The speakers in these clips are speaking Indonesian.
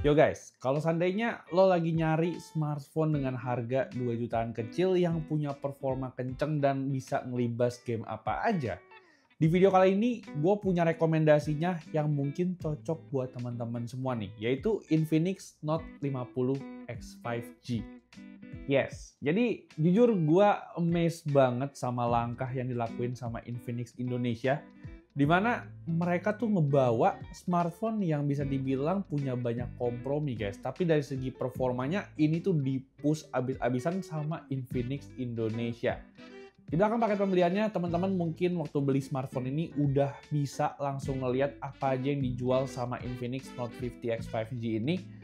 Yo guys, kalau seandainya lo lagi nyari smartphone dengan harga 2 jutaan kecil yang punya performa kenceng dan bisa ngelibas game apa aja, di video kali ini gue punya rekomendasinya yang mungkin cocok buat teman-teman semua nih, yaitu Infinix Note 50 X5G. Yes, jadi jujur gue amazed banget sama langkah yang dilakuin sama Infinix Indonesia, di mana mereka tuh ngebawa smartphone yang bisa dibilang punya banyak kompromi guys. Tapi dari segi performanya ini tuh di-push abis-abisan sama Infinix Indonesia. Di belakang paket pembeliannya, teman-teman mungkin waktu beli smartphone ini udah bisa langsung ngeliat apa aja yang dijual sama Infinix Note 50 X5G ini.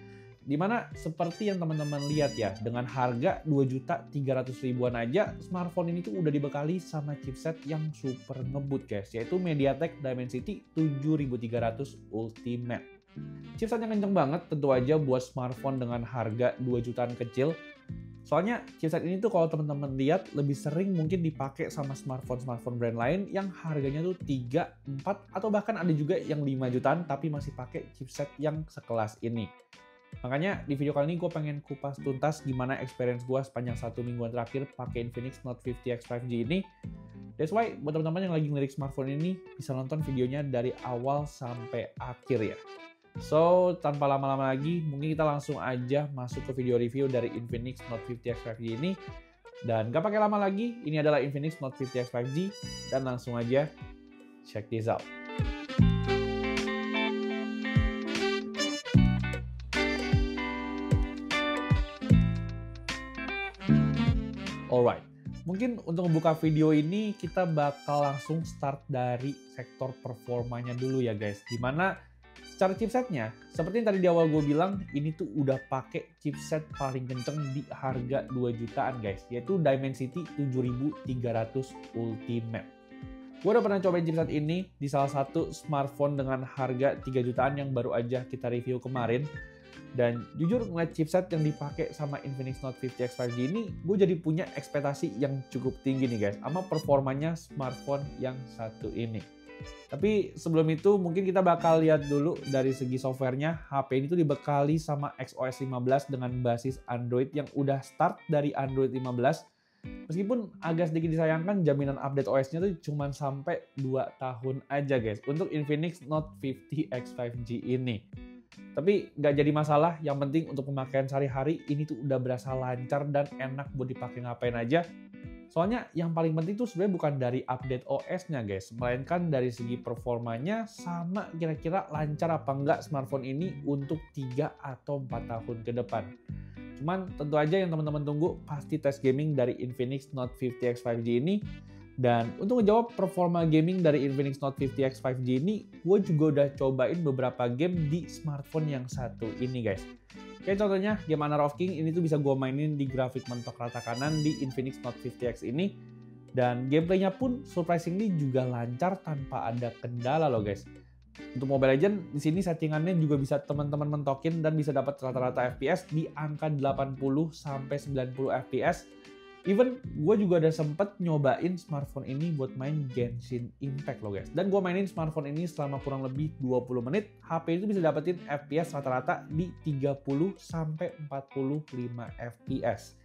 Dimana seperti yang teman-teman lihat ya, dengan harga 2.300.000-an aja, smartphone ini tuh udah dibekali sama chipset yang super ngebut guys, yaitu MediaTek Dimensity 7300 Ultimate. Chipset yang kenceng banget tentu aja buat smartphone dengan harga 2 jutaan kecil. Soalnya chipset ini tuh kalau teman-teman lihat lebih sering mungkin dipakai sama smartphone brand lain yang harganya tuh 3, 4, atau bahkan ada juga yang 5 jutaan tapi masih pakai chipset yang sekelas ini. Makanya di video kali ini gue pengen kupas tuntas gimana experience gue sepanjang 1 mingguan terakhir pakai Infinix Note 50 X5G ini. That's why buat teman-teman yang lagi ngelirik smartphone ini bisa nonton videonya dari awal sampai akhir ya. So, tanpa lama-lama lagi, mungkin kita langsung aja masuk ke video review dari Infinix Note 50 X5G ini. Dan gak pakai lama lagi, ini adalah Infinix Note 50 X5G. Dan langsung aja, check this out. Alright, mungkin untuk membuka video ini kita bakal langsung start dari sektor performanya dulu ya guys. Dimana secara chipsetnya, seperti yang tadi di awal gue bilang, ini tuh udah pakai chipset paling kenceng di harga 2 jutaan guys, yaitu Dimensity 7300 Ultimate. Gue udah pernah cobain chipset ini di salah satu smartphone dengan harga 3 jutaan yang baru aja kita review kemarin. Dan jujur ngeliat chipset yang dipakai sama Infinix Note 50 X5G ini, gue jadi punya ekspektasi yang cukup tinggi nih guys, sama performanya smartphone yang satu ini. Tapi sebelum itu mungkin kita bakal lihat dulu dari segi softwarenya. HP ini tuh dibekali sama XOS 15 dengan basis Android yang udah start dari Android 15. Meskipun agak sedikit disayangkan jaminan update OS-nya tuh cuma sampai 2 tahun aja guys untuk Infinix Note 50 X5G ini. Tapi nggak jadi masalah, yang penting untuk pemakaian sehari-hari ini tuh udah berasa lancar dan enak buat dipakai ngapain aja. Soalnya yang paling penting tuh sebenarnya bukan dari update OS-nya guys, melainkan dari segi performanya sama kira-kira lancar apa enggak smartphone ini untuk 3 atau 4 tahun ke depan. Cuman tentu aja yang teman-teman tunggu pasti tes gaming dari Infinix Note 50 X5G ini. Dan untuk menjawab performa gaming dari Infinix Note 50 X5G ini, gue juga udah cobain beberapa game di smartphone yang satu ini guys. Kayak contohnya game Honor of King ini tuh bisa gue mainin di grafik mentok rata kanan di Infinix Note 50X ini. Dan gameplaynya pun surprisingly juga lancar tanpa ada kendala loh guys. Untuk Mobile Legends, di sini settingannya juga bisa teman-teman mentokin dan bisa dapat rata-rata FPS di angka 80 sampai 90 FPS. Even gue juga udah sempet nyobain smartphone ini buat main Genshin Impact loh guys. Dan gue mainin smartphone ini selama kurang lebih 20 menit. HP itu bisa dapetin FPS rata-rata di 30 sampai 45 FPS.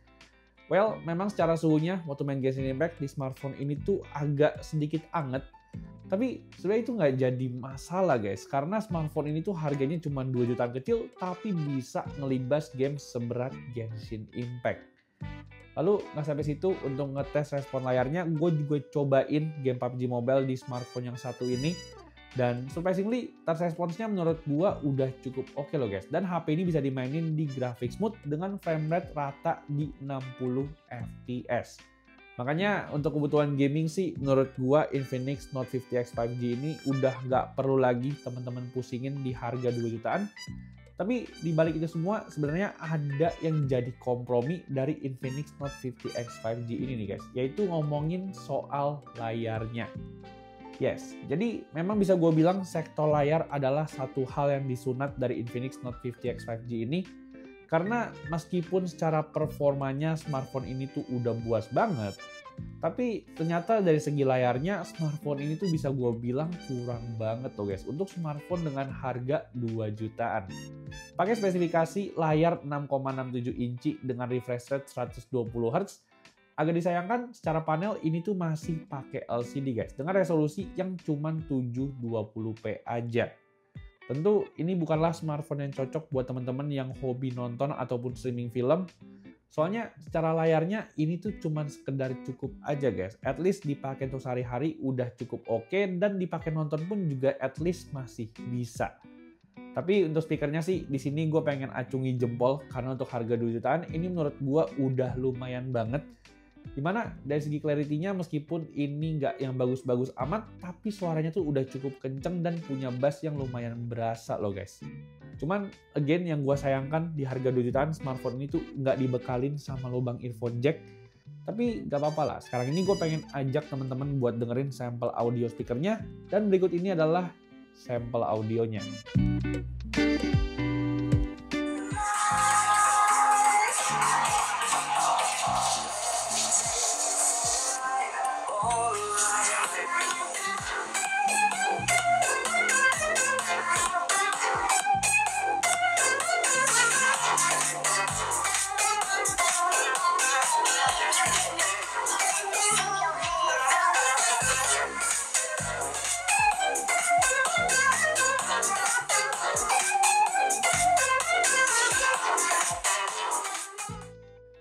Well, memang secara suhunya waktu main Genshin Impact di smartphone ini tuh agak sedikit anget. Tapi sebenarnya itu nggak jadi masalah guys. Karena smartphone ini tuh harganya cuma 2 jutaan kecil tapi bisa ngelibas game seberat Genshin Impact. Lalu nggak sampai situ, untuk ngetes respon layarnya, gue juga cobain game PUBG Mobile di smartphone yang satu ini. Dan surprisingly, touch response-nya menurut gue udah cukup oke loh guys. Dan HP ini bisa dimainin di graphics mode dengan frame rate rata di 60 fps. Makanya untuk kebutuhan gaming sih, menurut gue Infinix Note 50X 5G ini udah nggak perlu lagi teman-teman pusingin di harga 2 jutaan. Tapi di balik itu semua sebenarnya ada yang jadi kompromi dari Infinix Note 50 X5G ini nih guys, yaitu ngomongin soal layarnya. Yes, jadi memang bisa gue bilang sektor layar adalah satu hal yang disunat dari Infinix Note 50 X5G ini. Karena meskipun secara performanya smartphone ini tuh udah buas banget, tapi ternyata dari segi layarnya smartphone ini tuh bisa gue bilang kurang banget loh guys untuk smartphone dengan harga 2 jutaan. Pakai spesifikasi layar 6,67 inci dengan refresh rate 120 Hz. Agak disayangkan secara panel ini tuh masih pakai LCD guys dengan resolusi yang cuma 720p aja. Tentu ini bukanlah smartphone yang cocok buat teman-teman yang hobi nonton ataupun streaming film. Soalnya secara layarnya ini tuh cuma sekedar cukup aja guys. At least dipakai untuk sehari-hari udah cukup oke, dan dipakai nonton pun juga at least masih bisa. Tapi untuk speakernya sih di sini gue pengen acungi jempol karena untuk harga 2 jutaan ini menurut gue udah lumayan banget. Dimana dari segi clarity-nya meskipun ini nggak yang bagus-bagus amat, tapi suaranya tuh udah cukup kenceng dan punya bass yang lumayan berasa loh guys. Cuman again yang gue sayangkan di harga 2 jutaan smartphone ini tuh nggak dibekalin sama lubang earphone jack. Tapi nggak apa-apa lah, sekarang ini gue pengen ajak teman-teman buat dengerin sampel audio speakernya, dan berikut ini adalah sampel audionya.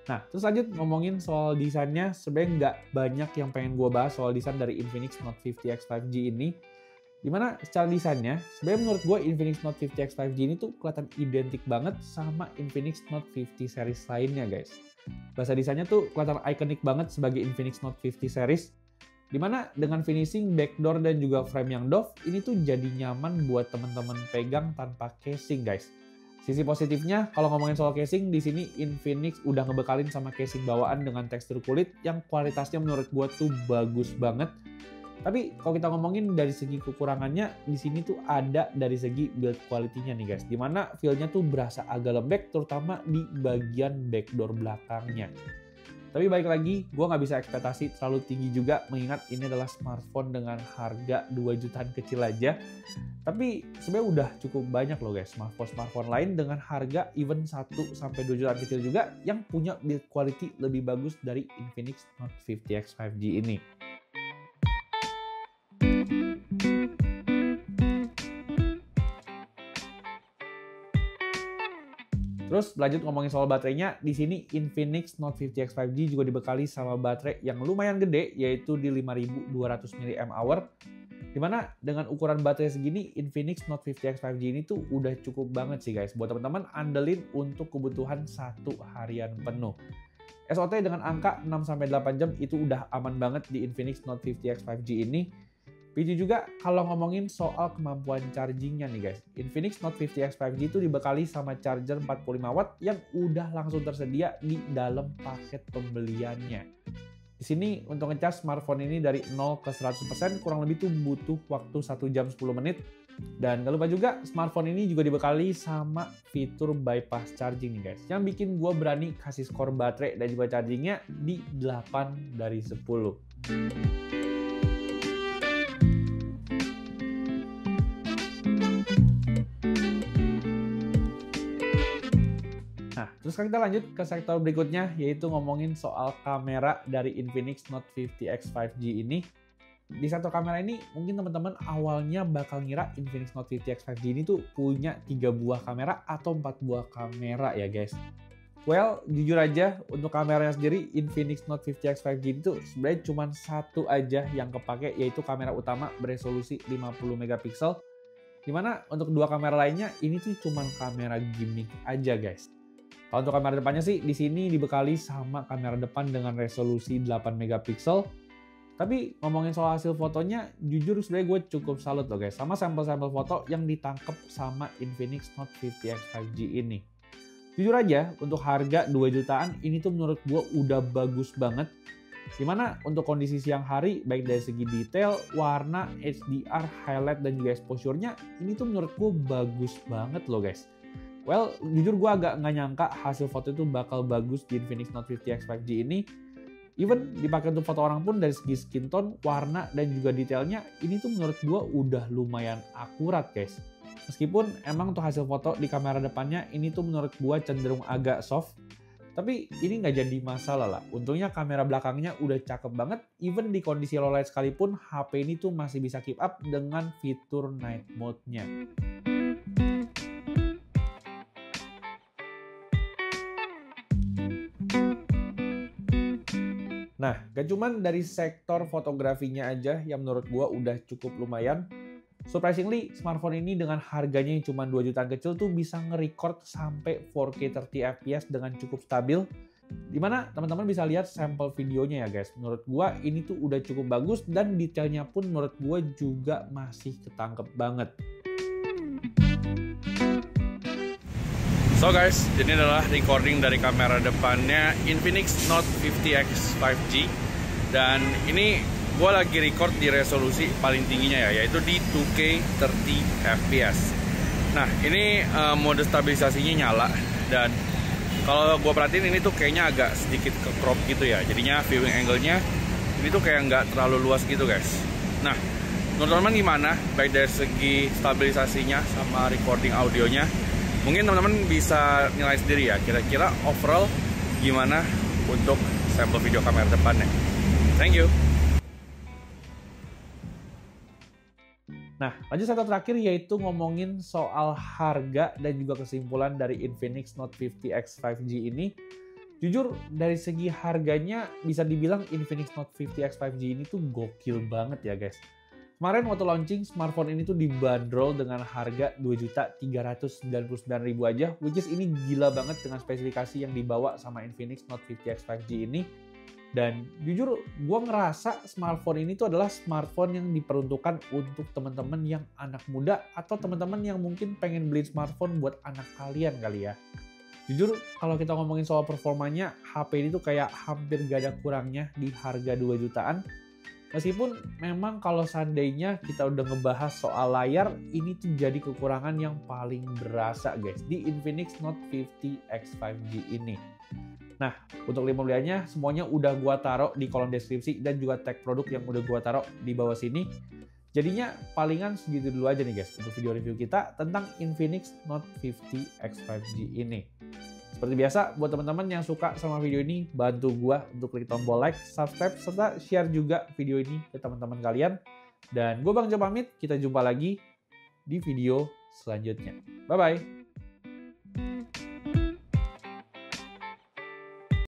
Nah, terus lanjut ngomongin soal desainnya, sebenarnya nggak banyak yang pengen gue bahas soal desain dari Infinix Note 50X 5G ini. Dimana secara desainnya, sebenarnya menurut gue Infinix Note 50X 5G ini tuh kelihatan identik banget sama Infinix Note 50 series lainnya guys. Bahasa desainnya tuh kelihatan ikonik banget sebagai Infinix Note 50 series. Dimana dengan finishing, backdoor, dan juga frame yang doff, ini tuh jadi nyaman buat teman-teman pegang tanpa casing guys. Sisi positifnya, kalau ngomongin soal casing, di sini Infinix udah ngebekalin sama casing bawaan dengan tekstur kulit yang kualitasnya menurut gue tuh bagus banget. Tapi kalau kita ngomongin dari segi kekurangannya, di sini tuh ada dari segi build quality-nya nih guys. Dimana feel-nya tuh berasa agak lembek, terutama di bagian backdoor belakangnya. Tapi balik lagi, gue nggak bisa ekspektasi terlalu tinggi juga, mengingat ini adalah smartphone dengan harga 2 jutaan kecil aja. Tapi sebenarnya udah cukup banyak loh guys, smartphone lain dengan harga even 1-2 jutaan kecil juga yang punya build quality lebih bagus dari Infinix Note 50X 5G ini. Terus lanjut ngomongin soal baterainya, di sini Infinix Note 50X 5G juga dibekali sama baterai yang lumayan gede, yaitu di 5200 mAh. Dimana dengan ukuran baterai segini, Infinix Note 50X 5G ini tuh udah cukup banget sih guys, buat teman-teman andelin untuk kebutuhan 1 harian penuh. SOT dengan angka 6-8 jam itu udah aman banget di Infinix Note 50X 5G ini. Begitu juga kalau ngomongin soal kemampuan chargingnya nih guys. Infinix Note 50X 5G itu dibekali sama charger 45 watt yang udah langsung tersedia di dalam paket pembeliannya. Di sini untuk ngecas smartphone ini dari 0 ke 100% kurang lebih tuh butuh waktu 1 jam 10 menit. Dan gak lupa juga smartphone ini juga dibekali sama fitur bypass charging nih guys. Yang bikin gue berani kasih skor baterai dan juga chargingnya di 8 dari 10. Terus kita lanjut ke sektor berikutnya, yaitu ngomongin soal kamera dari Infinix Note 50X 5G ini. Di sektor kamera ini mungkin teman-teman awalnya bakal ngira Infinix Note 50X 5G ini tuh punya 3 buah kamera atau 4 buah kamera ya guys. Well, jujur aja untuk kameranya sendiri Infinix Note 50X 5G itu sebenarnya cuma satu aja yang kepake, yaitu kamera utama beresolusi 50 megapiksel. Dimana untuk 2 kamera lainnya ini tuh cuma kamera gimmick aja guys. Kalau untuk kamera depannya sih di sini dibekali sama kamera depan dengan resolusi 8 megapiksel. Tapi ngomongin soal hasil fotonya, jujur sebenarnya gue cukup salut loh guys sama sampel-sampel foto yang ditangkap sama Infinix Note 50X 5G ini. Jujur aja untuk harga 2 jutaan ini tuh menurut gue udah bagus banget. Dimana untuk kondisi siang hari baik dari segi detail, warna, HDR, highlight, dan juga exposure-nya ini tuh menurut gue bagus banget loh guys. Well, jujur gue agak nggak nyangka hasil foto itu bakal bagus di Infinix Note 50 X5G ini. Even dipakai untuk foto orang pun dari segi skin tone, warna, dan juga detailnya, ini tuh menurut gue udah lumayan akurat guys. Meskipun emang untuk hasil foto di kamera depannya, ini tuh menurut gue cenderung agak soft. Tapi ini nggak jadi masalah lah. Untungnya kamera belakangnya udah cakep banget. Even di kondisi low light sekalipun, HP ini tuh masih bisa keep up dengan fitur night mode-nya. Nah, gak cuman dari sektor fotografinya aja yang menurut gua udah cukup lumayan. Surprisingly, smartphone ini dengan harganya yang cuma 2 jutaan kecil tuh bisa nge-record sampai 4K 30 fps dengan cukup stabil. Dimana teman-teman bisa lihat sampel videonya ya guys. Menurut gua ini tuh udah cukup bagus dan detailnya pun menurut gua juga masih ketangkep banget. So guys, ini adalah recording dari kamera depannya Infinix Note 50X 5G. Dan ini gue lagi record di resolusi paling tingginya ya, yaitu di 2K 30 fps. Nah, ini mode stabilisasinya nyala. Dan kalau gue perhatiin ini tuh kayaknya agak sedikit ke crop gitu ya. Jadinya viewing angle-nya ini tuh kayak nggak terlalu luas gitu guys. Nah, menurut teman-teman gimana? Baik dari segi stabilisasinya sama recording audionya. Mungkin teman-teman bisa nilai sendiri ya, kira-kira overall gimana untuk sampel video kamera depannya. Thank you. Nah, lanjut satu terakhir yaitu ngomongin soal harga dan juga kesimpulan dari Infinix Note 50X 5G ini. Jujur, dari segi harganya bisa dibilang Infinix Note 50X 5G ini tuh gokil banget ya guys. Kemarin waktu launching, smartphone ini tuh dibanderol dengan harga 2.399.000 aja, which is ini gila banget dengan spesifikasi yang dibawa sama Infinix Note 50X 5G ini. Dan jujur, gue ngerasa smartphone ini tuh adalah smartphone yang diperuntukkan untuk teman-teman yang anak muda atau teman-teman yang mungkin pengen beli smartphone buat anak kalian kali ya. Jujur, kalau kita ngomongin soal performanya, HP ini tuh kayak hampir gak ada kurangnya di harga 2 jutaan. Meskipun memang kalau seandainya kita udah ngebahas soal layar, ini tuh jadi kekurangan yang paling berasa guys di Infinix Note 50X 5G ini. Nah, untuk link pembeliannya semuanya udah gua taruh di kolom deskripsi dan juga tag produk yang udah gua taruh di bawah sini. Jadinya palingan segitu dulu aja nih guys untuk video review kita tentang Infinix Note 50X 5G ini. Seperti biasa, buat teman-teman yang suka sama video ini, bantu gua untuk klik tombol like, subscribe, serta share juga video ini ke teman-teman kalian. Dan gua Bang Jo pamit, kita jumpa lagi di video selanjutnya. Bye-bye!